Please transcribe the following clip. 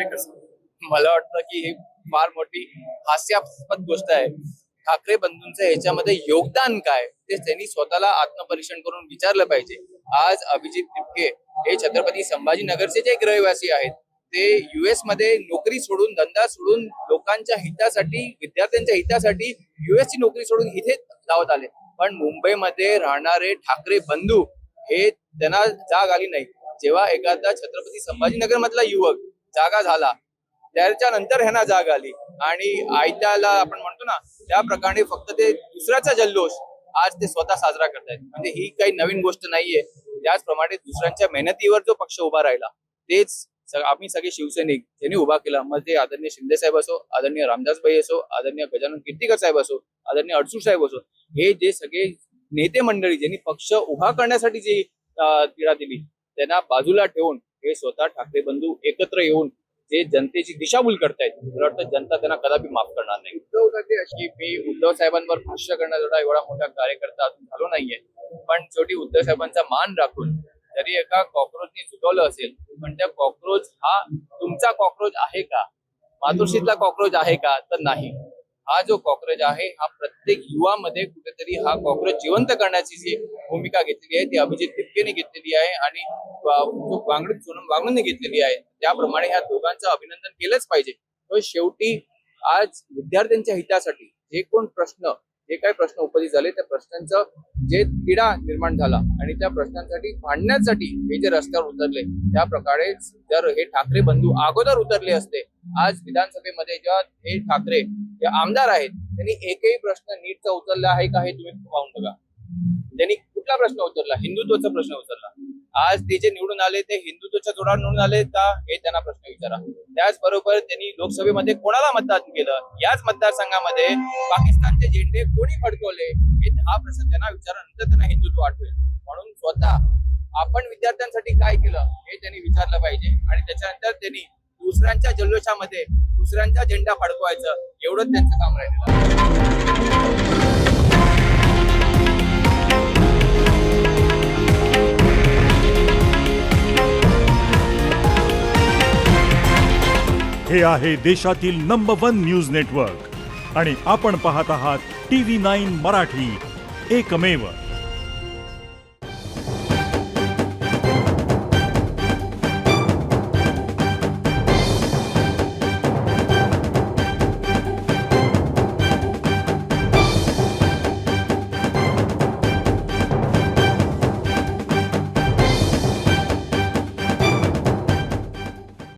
वगैरे कसं? मला वाटतं की ही फार मोठी हास्यास्पद गोष्ट आहे. ठाकरे बंधूंचं ह्याच्यामध्ये योगदान काय ते त्यांनी स्वतःला आत्मपरीक्षण करून विचारलं पाहिजे. आज अभिजित तिपके हे छत्रपती संभाजीनगरचे जे एक रहिवासी आहेत, ते US मध्ये नोकरी सोडून, धंदा सोडून, लोकांच्या हितासाठी, विद्यार्थ्यांच्या हितासाठी US ची नोकरी सोडून इथे धावत आले. पण मुंबईमध्ये राहणारे ठाकरे बंधू हे त्यांना जाग आली नाही. जेव्हा एखादा छत्रपती संभाजीनगर मधला युवक जागा झाला, त्याच्यानंतर ह्यांना जाग आली आणि आयत्याला आपण म्हणतो ना, त्या प्रकारे फक्त ते दुसऱ्याचा जल्लोष आज ते स्वतः साजरा करतायत. म्हणजे ही काही नवीन गोष्ट नाहीये. त्याचप्रमाणे दुसऱ्यांच्या मेहनतीवर जो पक्ष उभा राहिला, तेच आम्ही सगळे शिवसैनिक ज्यांनी उभा केला, मग ते आदरणीय शिंदे साहेब असो, आदरणीय रामदासभाई असो, आदरणीय गजानन कीर्तीकर साहेब असो, आदरणीय अडसूळ साहेब असो, हे जे सगळे नेते मंडळी ज्यांनी पक्ष उभा करण्यासाठी जी तिढा दिली, त्यांना बाजूला ठेवून हे स्वतः ठाकरे बंधू एकत्र येऊन जे जनतेची दिशाभूल करतायत, मला वाटतं जनता त्यांना कदापि माफ करणार नाही. उद्धव ठाकरे अशी मी उद्धव साहेबांवर भाष्य करण्याचा एवढा मोठा कार्यकर्ता अजून झालो नाहीये, पण शेवटी उद्धव साहेबांचा मान राखून जरी एका कॉक्रोचनी चुकवलं असेल, पण त्या कॉक्रोच हा तुमचा कॉक्रोच आहे का, मातोश्रीतला कॉक्रोच आहे का, तर नाही. हा जो कॉक्रोच आहे हा प्रत्येक युवामध्ये कुठेतरी हा कॉक्रोच जिवंत करण्याची जी भूमिका घेतलेली आहे ती अभिजित तिपकेने घेतलेली आहे आणि सोनम वांगडूने घेतलेली आहे. त्याप्रमाणे ह्या दोघांचं अभिनंदन केलंच पाहिजे. पण शेवटी आज विद्यार्थ्यांच्या हितासाठी जे कोण प्रश्न, जे काही प्रश्न उपस्थित झाले, त्या प्रश्नांचं जे तिढा निर्माण झाला आणि त्या प्रश्नांसाठी भांडण्यासाठी हे जे रस्त्यावर उतरले, त्या प्रकारे जर हे ठाकरे बंधू अगोदर उतरले असते, आज विधानसभेमध्ये जेव्हा हे ठाकरे जे आमदार आहेत त्यांनी एकही प्रश्न नीटचा उचलला आहे का हे तुम्ही पाहून बघा. त्यांनी कुठला प्रश्न उचलला? हिंदुत्वाचा प्रश्न उचलला. आज ते जे निवडून आले ते हिंदुत्वाच्या जोरावर निवडून आले का हे त्यांना प्रश्न विचारा. त्याचबरोबर त्यांनी लोकसभेमध्ये कोणाला मतदान केलं, याच मतदारसंघामध्ये पाकिस्तानचे झेंडे कोणी फडकवले, हे हा प्रश्न त्यांना विचारल्यानंतर त्यांना हिंदुत्व आठवेल. म्हणून स्वतः आपण विद्यार्थ्यांसाठी काय केलं हे त्यांनी विचारलं पाहिजे आणि त्याच्यानंतर त्यांनी दुसऱ्यांच्या जल्लोषामध्ये दुसऱ्यांचा झेंडा फडकवायचं, एवढंच त्यांचं काम राहिलेलं. हे आहे देशातील नंबर 1 न्यूज नेटवर्क आणि आपण पाहत आहात TV9 मराठी, एकमेव.